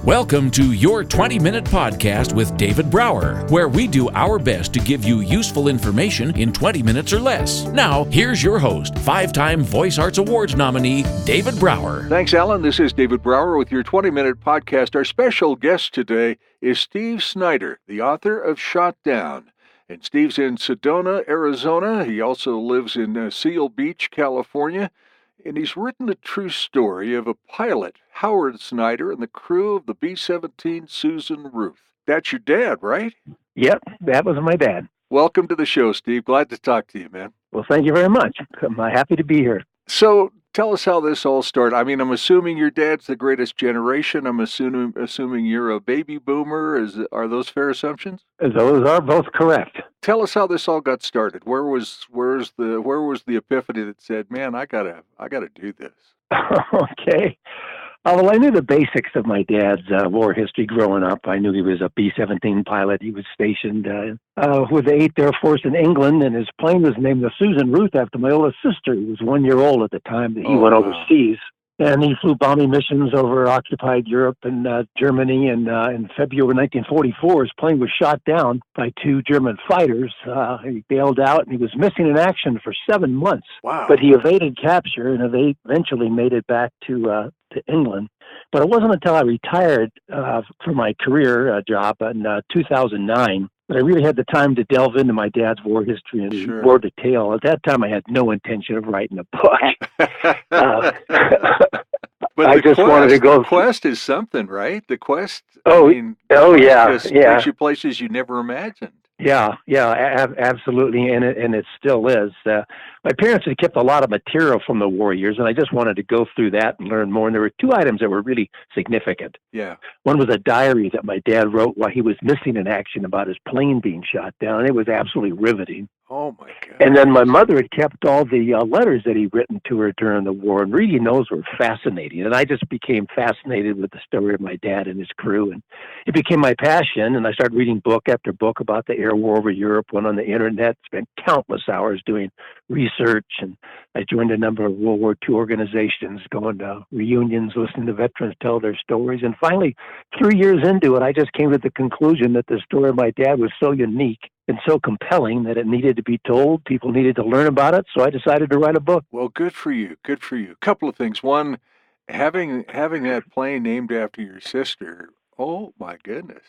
Welcome to your 20-minute podcast with David Brower, where we do our best to give you useful information in 20 minutes or less. Now, here's your host, 5-time Voice Arts Awards nominee, David Brower. Thanks, Alan. This is David Brower with your 20-minute podcast. Our special guest today is Steve Snyder, the author of Shot Down. And Steve's in Sedona, Arizona. He also lives in Seal Beach, California. And he's written a true story of a pilot, Howard Snyder, and the crew of the B-17 Susan Ruth. That's your dad, right? Yep, that was my dad. Welcome to the show, Steve. Glad to talk to you, man. Well, thank you very much. I'm happy to be here. So tell us how this all started. I mean, I'm assuming your dad's the greatest generation. I'm assuming you're a baby boomer. Are those fair assumptions? Those are both correct. Tell us how this all got started. Where was the epiphany that said, "Man, I gotta do this"? Okay. Well, I knew the basics of my dad's war history growing up. I knew he was a B-17 pilot. He was stationed with the 8th Air Force in England, and his plane was named the Susan Ruth after my oldest sister, who was 1 year old at the time that he went overseas. And he flew bombing missions over occupied Europe and Germany. And in February 1944, his plane was shot down by 2 German fighters. He bailed out, and he was missing in action for 7 months. Wow. But he evaded capture, and they eventually made it back to England. But it wasn't until I retired from my career job in 2009 that I really had the time to delve into my dad's war history in more detail. At that time, I had no intention of writing a book. But I just wanted to go. The quest is something, right? The quest. Yeah. Takes you places you never imagined. Yeah, absolutely, and it still is. My parents had kept a lot of material from the war years, and I just wanted to go through that and learn more. And there were 2 items that were really significant. Yeah. One was a diary that my dad wrote while he was missing in action about his plane being shot down. It was absolutely riveting. Oh, my God. And then my mother had kept all the letters that he'd written to her during the war, and reading those were fascinating. And I just became fascinated with the story of my dad and his crew, and it became my passion. And I started reading book after book about the air war over Europe, went on the internet, spent countless hours doing research, and I joined a number of World War II organizations, going to reunions, listening to veterans tell their stories. And finally, 3 years into it, I just came to the conclusion that the story of my dad was so unique and so compelling that it needed to be told. People needed to learn about it, so I decided to write a book. Well, good for you. Good for you. A couple of things. One, having that plane named after your sister. Oh my goodness,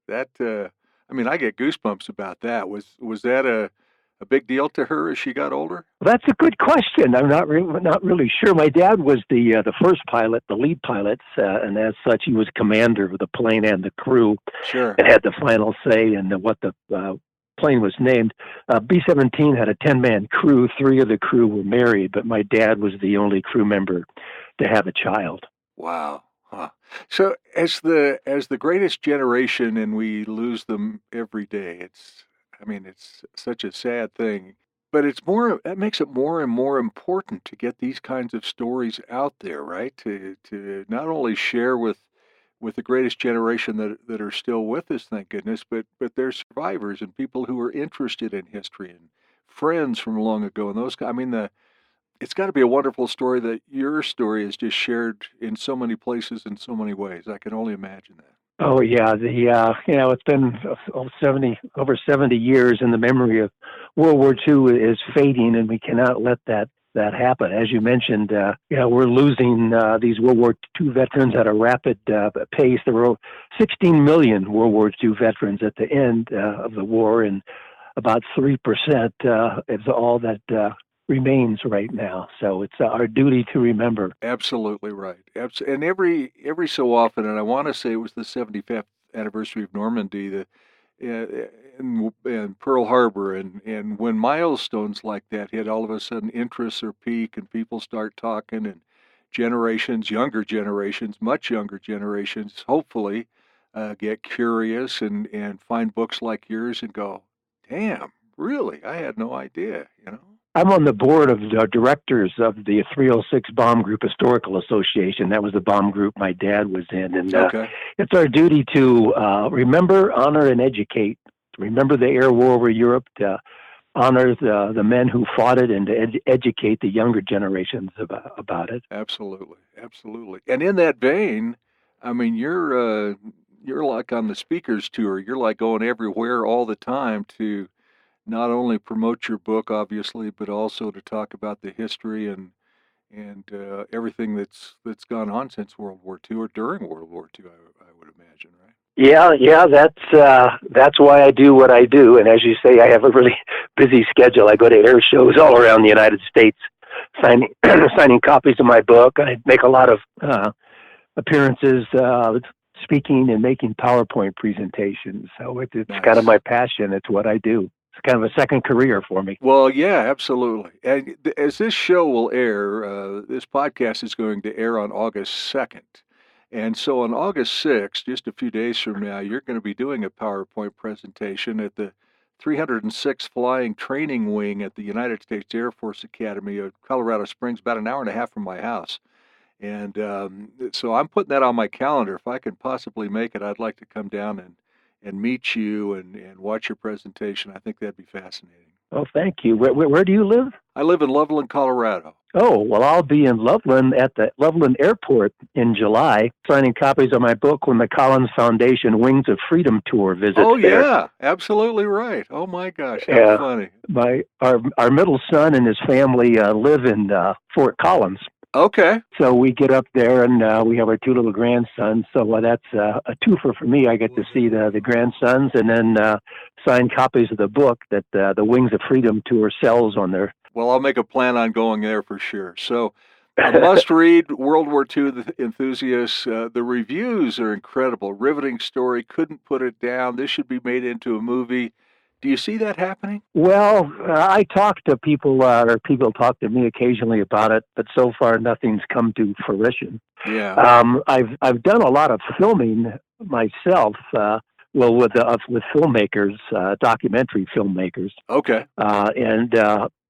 that I get goosebumps about that. Was that a big deal to her as she got older? Well, that's a good question. I'm not really sure. My dad was the first pilot, the lead pilot, and as such, he was commander of the plane and the crew. Sure. And had the final say in what the plane was named. B-17 had a 10-man crew. 3 of the crew were married, but my dad was the only crew member to have a child. Wow. Huh. So as the greatest generation, and we lose them every day, it's such a sad thing, but that makes it more and more important to get these kinds of stories out there, right? To not only share with the greatest generation that are still with us, thank goodness, but they're survivors and people who are interested in history and friends from long ago. And it's got to be a wonderful story that your story is just shared in so many places in so many ways. I can only imagine that. Oh yeah, it's been over 70 years, and the memory of World War II is fading, and we cannot let that happen. As you mentioned, we're losing these World War II veterans at a rapid pace. There were 16 million World War II veterans at the end of the war, and about 3% is all that remains right now. So it's our duty to remember. Absolutely right. And every so often, and I want to say it was the 75th anniversary of Normandy, and Pearl Harbor, and when milestones like that hit, all of a sudden interests are peak and people start talking, and younger generations, much younger generations, hopefully get curious and find books like yours and go, damn, really? I had no idea, I'm on the board of the directors of the 306 Bomb Group Historical Association. That was the bomb group my dad was in. And it's our duty to remember, honor, and educate. Remember the air war over Europe, to honor the men who fought it, and to educate the younger generations about it. Absolutely. And in that vein, I mean, you're like on the speakers tour. You're like going everywhere all the time to not only promote your book, obviously, but also to talk about the history and everything that's gone on since World War II or during World War II. I would imagine, right? Yeah, that's why I do what I do. And as you say, I have a really busy schedule. I go to air shows all around the United States, signing signing copies of my book. I make a lot of appearances, speaking and making PowerPoint presentations. So it's kind of Nice. my passion. It's what I do. It's kind of a second career for me. Well, yeah, absolutely. And as this show will air, this podcast is going to air on August 2nd. And so on August 6th, just a few days from now, you're going to be doing a PowerPoint presentation at the 306th Flying Training Wing at the United States Air Force Academy of Colorado Springs, about an hour and a half from my house. And so I'm putting that on my calendar. If I can possibly make it, I'd like to come down and meet you and watch your presentation. I think that'd be fascinating. Oh, thank you. Where do you live? I live in Loveland, Colorado. Oh, well, I'll be in Loveland at the Loveland Airport in July, signing copies of my book when the Collins Foundation Wings of Freedom Tour visits Oh, there. yeah, absolutely right. Oh, my gosh, how funny. Our middle son and his family live in Fort Collins. Okay. So we get up there, and we have our two little grandsons. So that's a twofer for me. I get to see the grandsons and then sign copies of the book that the Wings of Freedom Tour sells on their. Well, I'll make a plan on going there for sure. So a must-read, World War II enthusiasts. The reviews are incredible. Riveting story. Couldn't put it down. This should be made into a movie. Do you see that happening? Well, I talk to people, or people talk to me occasionally about it, but so far nothing's come to fruition. Yeah. I've done a lot of filming myself. With filmmakers, documentary filmmakers. Okay. And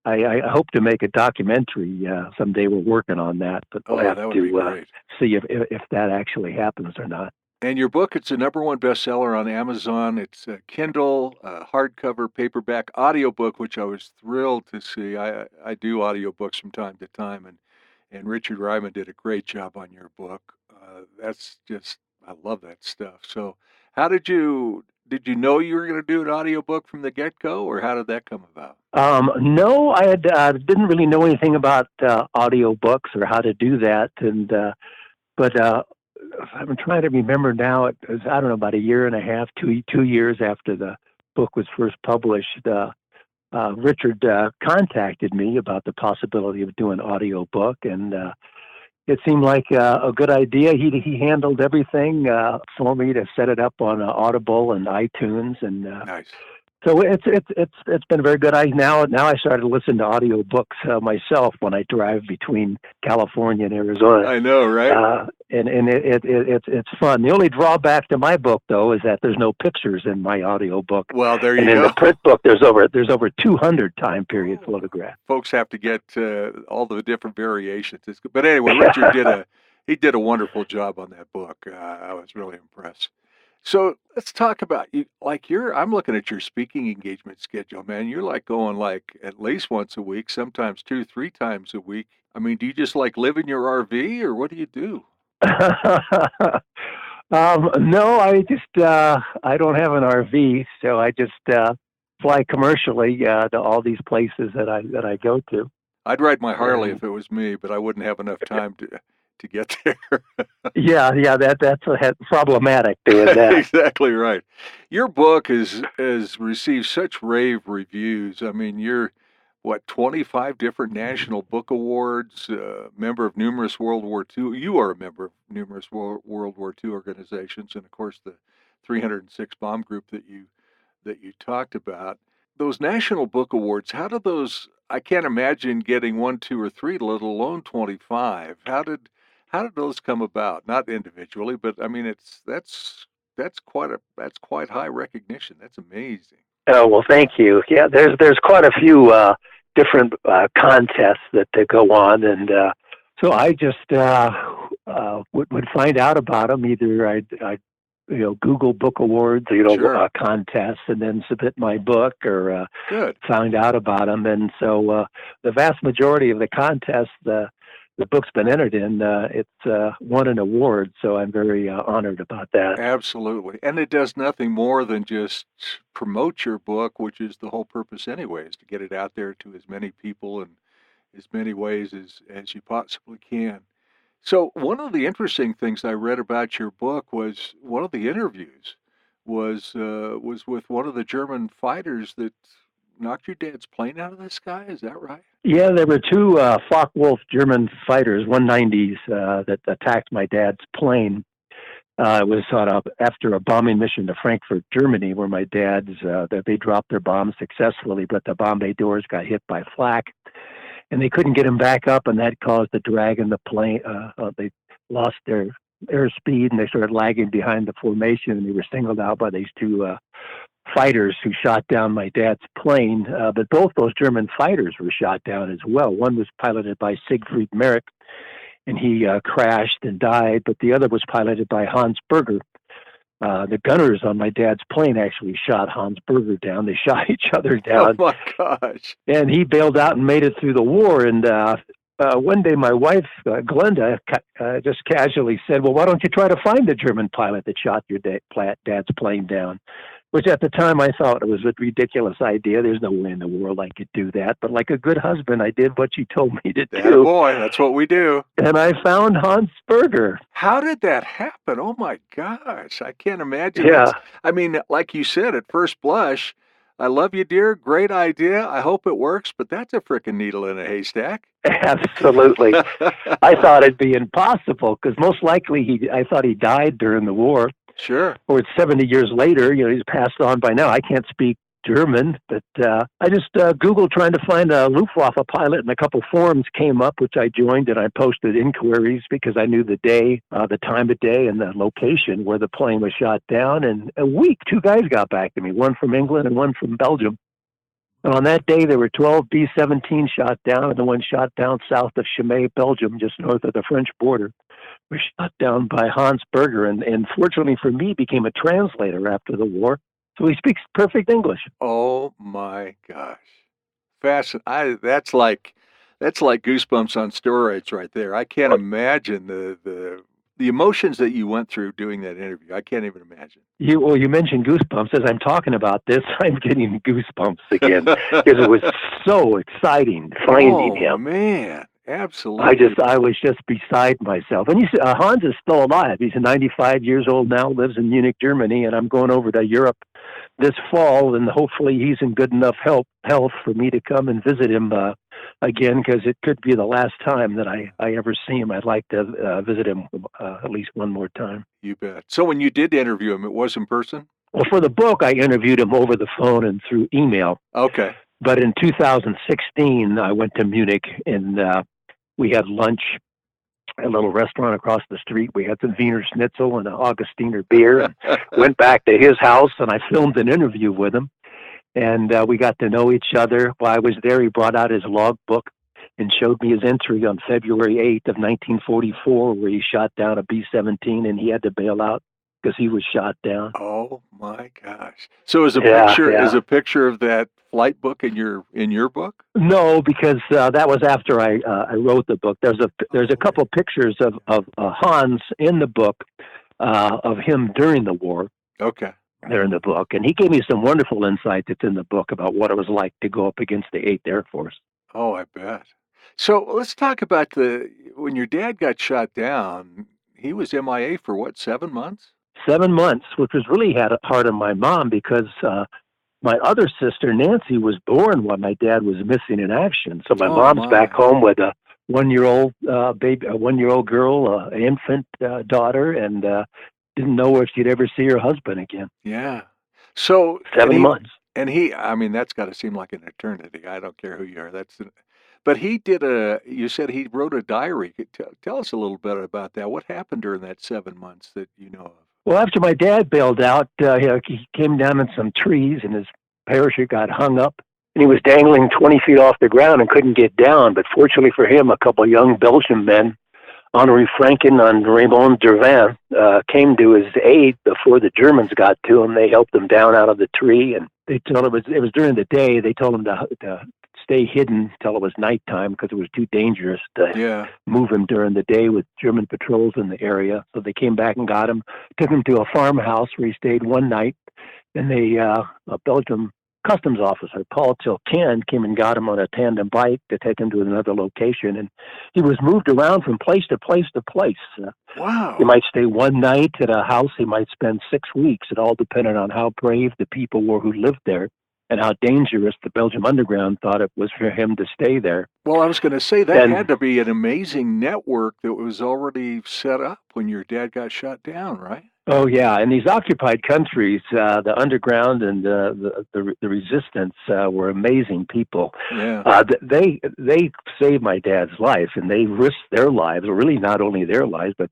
I hope to make a documentary someday. We're working on that, but we'll have that would to be great. See if that actually happens or not. And your book, it's a #1 bestseller on Amazon. It's a Kindle, hardcover, paperback, audiobook, which I was thrilled to see. I do audiobooks from time to time, and Richard Ryman did a great job on your book. That's just, I love that stuff. So how did you know you were going to do an audiobook from the get-go, or how did that come about? No, I had didn't really know anything about audiobooks or how to do that, but I'm trying to remember now. It was, I don't know, about a year and a half, 2 years after the book was first published. Richard contacted me about the possibility of doing an audio book, and it seemed like a good idea. He handled everything for me to set it up on Audible and iTunes, and Nice. so it's been very good. Now I started to listen to audiobooks myself when I drive between California and Arizona. I know, right? And it's fun. The only drawback to my book, though, is that there's no pictures in my audiobook. Well, there you and go. And in the print book, there's over 200 time period photographs. Folks have to get all the different variations. But anyway, Richard did a wonderful job on that book. I was really impressed. So let's talk about you. Like I'm looking at your speaking engagement schedule, man. You're like going like at least once a week, sometimes 2-3 times a week. I mean, do you just like live in your RV, or what do you do? No, I don't have an RV, so I just fly commercially to all these places that I go to. I'd ride my Harley if it was me, but I wouldn't have enough time to get there. Yeah, that's problematic doing that. Exactly right. Your book has received such rave reviews. I mean, you're 25 different national book awards, member of numerous World War II. You are a member of numerous World War II organizations, and of course the 306 bomb group that you talked about. Those national book awards, how do those? I can't imagine getting 1, 2, or 3, let alone 25. How did those come about? Not individually, but I mean, that's quite high recognition. That's amazing. Oh, well, thank you. Yeah, there's quite a few different contests that go on, and so I just would find out about them. Either I'd Google book awards, Sure. contests, and then submit my book, or Good. find out about them. And so the vast majority of the contests, the book's been entered in, it's won an award, so I'm very honored about that. Absolutely. And it does nothing more than just promote your book, which is the whole purpose anyways, to get it out there to as many people in as many ways as you possibly can. So one of the interesting things I read about your book was one of the interviews was with one of the German fighters that knocked your dad's plane out of the sky. Is that right? Yeah, there were two Focke-Wulf German fighters, 190s, that attacked my dad's plane. It was sort of after a bombing mission to Frankfurt, Germany, where my dad's, they dropped their bombs successfully, but the bomb bay doors got hit by flak, and they couldn't get him back up, and that caused the drag in the plane. They lost their airspeed, and they started lagging behind the formation, and they were singled out by these two fighters who shot down my dad's plane. But both those German fighters were shot down as well. One was piloted by Siegfried Merrick, and he crashed and died, but the other was piloted by Hans Berger. The gunners on my dad's plane actually shot Hans Berger down. They shot each other down. Oh, my gosh. And he bailed out and made it through the war. And one day my wife, Glenda, just casually said, well, why don't you try to find the German pilot that shot your dad's plane down? Which at the time I thought it was a ridiculous idea. There's no way in the world I could do that. But like a good husband, I did what you told me to do. Boy, that's what we do. And I found Hans Berger. How did that happen? Oh, my gosh. I can't imagine. Yeah. I mean, like you said, at first blush, I love you, dear. Great idea. I hope it works. But that's a frickin' needle in a haystack. Absolutely. I thought it'd be impossible because most likely I thought he died during the war. Sure. Or it's 70 years later, he's passed on by now. I can't speak German, but I just Googled trying to find a Luftwaffe pilot, and a couple forums came up, which I joined, and I posted inquiries because I knew the day, the time of day, and the location where the plane was shot down. And a week, two guys got back to me, one from England and one from Belgium. And on that day, there were 12 B-17 shot down, and the one shot down south of Chimay, Belgium, just north of the French border, was shot down by Hans Berger, and fortunately for me, became a translator after the war. So he speaks perfect English. Oh my gosh, fascinating! That's like goosebumps on steroids right there. I can't imagine the emotions that you went through doing that interview. I can't even imagine. You mentioned goosebumps. As I'm talking about this, I'm getting goosebumps again because it was so exciting finding him. Oh man. Absolutely. I was just beside myself. And Hans is still alive. He's 95 years old now, lives in Munich, Germany, and I'm going over to Europe this fall, and hopefully he's in good enough health for me to come and visit him again, because it could be the last time that I ever see him. I'd like to visit him at least one more time. You bet. So when you did interview him, it was in person? Well, for the book, I interviewed him over the phone and through email. Okay. But in 2016, I went to Munich, and we had lunch at a little restaurant across the street. We had some Wiener Schnitzel and an Augustiner beer, and went back to his house, and I filmed an interview with him. And we got to know each other. While I was there, he brought out his logbook and showed me his entry on February 8th of 1944, where he shot down a B-17, and he had to bail out because he was shot down. Oh my gosh! So is a picture of that flight book in your book? No, because that was after I wrote the book. There's a couple pictures of Hans in the book of him during the war. Okay. They're in the book, and he gave me some wonderful insight that's in the book about what it was like to go up against the 8th Air Force. Oh, I bet. So let's talk about when your dad got shot down. He was MIA for what, 7 months? 7 months, which was really hard on my mom because my other sister, Nancy, was born while my dad was missing in action. So my mom's back home with a 1-year-old baby, a 1-year-old girl, an infant daughter, and didn't know if she'd ever see her husband again. Yeah. So 7 months. And that's got to seem like an eternity. I don't care who you are. But he you said he wrote a diary. Tell us a little bit about that. What happened during that 7 months that you know of? Well, after my dad bailed out, he came down in some trees, and his parachute got hung up, and he was dangling 20 feet off the ground and couldn't get down. But fortunately for him, a couple of young Belgian men, Henri Franken and Raymond Dervin, came to his aid before the Germans got to him. They helped him down out of the tree, and they told him it was during the day. They told him to stay hidden till it was nighttime because it was too dangerous to move him during the day with German patrols in the area. So they came back and got him, took him to a farmhouse where he stayed one night. And a Belgium customs officer, Paul Tilcan, came and got him on a tandem bike to take him to another location. And he was moved around from place to place to place. Wow. He might stay one night at a house. He might spend 6 weeks. It all depended on how brave the people were who lived there and how dangerous the Belgium underground thought it was for him to stay there. Well, I was going to say that had to be an amazing network that was already set up when your dad got shot down, right? Oh yeah, in these occupied countries, the underground and the resistance were amazing people. Yeah. They saved my dad's life, and they risked their lives, or really not only their lives, but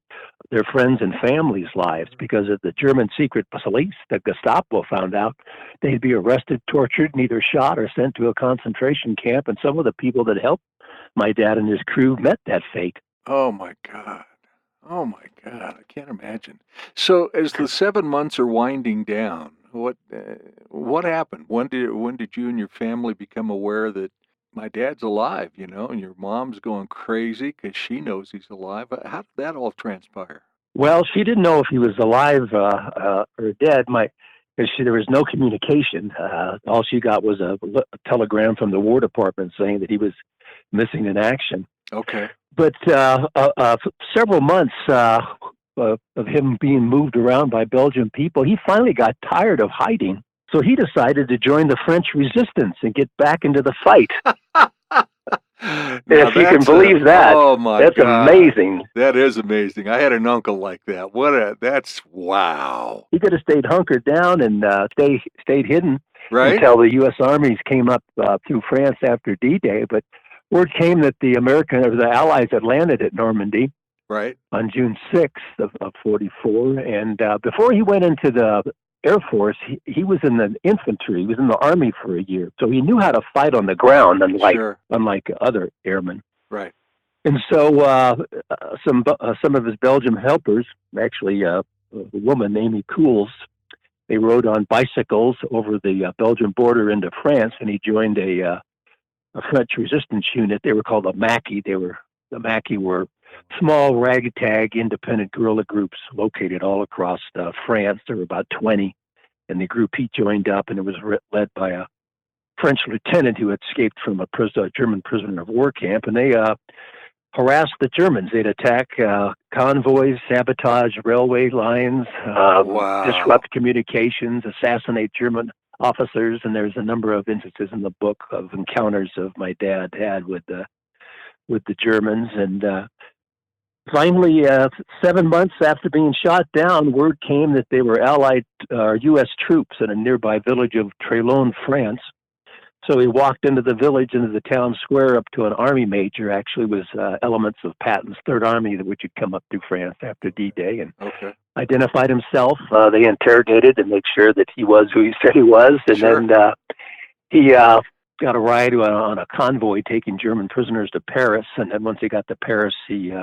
their friends and families' lives, because of the German secret police, the Gestapo, found out they'd be arrested, tortured, and either shot or sent to a concentration camp. And some of the people that helped my dad and his crew met that fate. Oh my God. Oh my God, I can't imagine. So, as the 7 months are winding down, what happened? When did you and your family become aware that my dad's alive? And your mom's going crazy because she knows he's alive. How did that all transpire? Well, she didn't know if he was alive or dead. Because there was no communication. All she got was a telegram from the War Department saying that he was missing in action. Okay. But several months of him being moved around by Belgian people, he finally got tired of hiding. So he decided to join the French resistance and get back into the fight. If you can believe that. Oh my that's God. Amazing. That is amazing. I had an uncle like that. That's wow. He could have stayed hunkered down and stayed hidden right? until the U.S. armies came up through France after D-Day. But word came that the Allies had landed at Normandy right on June 6th of 44. And before he went into the Air Force, he was in the infantry. He was in the Army for a year. So he knew how to fight on the ground, unlike other airmen. Right. And so some of his Belgian helpers, actually a woman, Amy Cools, they rode on bicycles over the Belgian border into France, and he joined a French resistance unit. They were called the Maquis. The Maquis were small, ragtag, independent guerrilla groups located all across France. There were about 20, and the group he joined up, and it was led by a French lieutenant who had escaped from a German prisoner of war camp, and they harassed the Germans. They'd attack convoys, sabotage railway lines, disrupt communications, assassinate German officers, and there's a number of instances in the book of encounters of my dad had with the Germans. And finally, 7 months after being shot down, word came that they were Allied U.S. troops in a nearby village of Trélon, France. So he walked into the village, into the town square, up to an army major. Actually, was elements of Patton's Third Army, which had come up through France after D-Day, and identified himself. They interrogated to make sure that he was who he said he was, and then he got a ride on a convoy taking German prisoners to Paris. And then once he got to Paris, he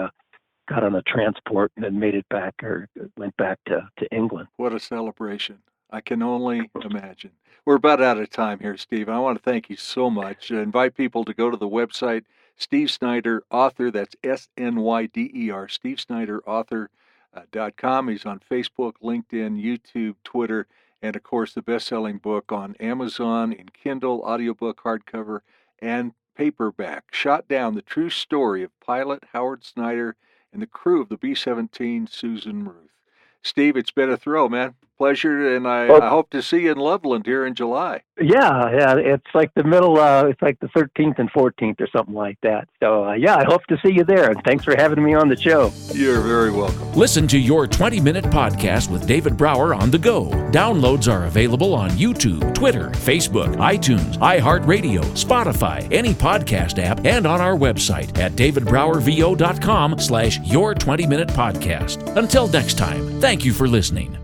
got on a transport and then made it back, or went back to England. What a celebration. I can only imagine. We're about out of time here, Steve. I want to thank you so much. I invite people to go to the website, Steve Snyder, author. That's SNYDER, SteveSnyderAuthor.com. He's on Facebook, LinkedIn, YouTube, Twitter, and, of course, the best-selling book on Amazon in Kindle, audiobook, hardcover, and paperback. Shot Down, the true story of pilot Howard Snyder and the crew of the B-17 Susan Ruth. Steve, it's been a thrill, man. Pleasure, and I hope to see you in Loveland here in July. Yeah, it's like the middle, it's like the 13th and 14th or something like that. So, I hope to see you there, and thanks for having me on the show. You're very welcome. Listen to your 20-minute podcast with David Brower on the go. Downloads are available on YouTube, Twitter, Facebook, iTunes, iHeartRadio, Spotify, any podcast app, and on our website at davidbrowervo.com/your20minute podcast. Until next time, thank you for listening.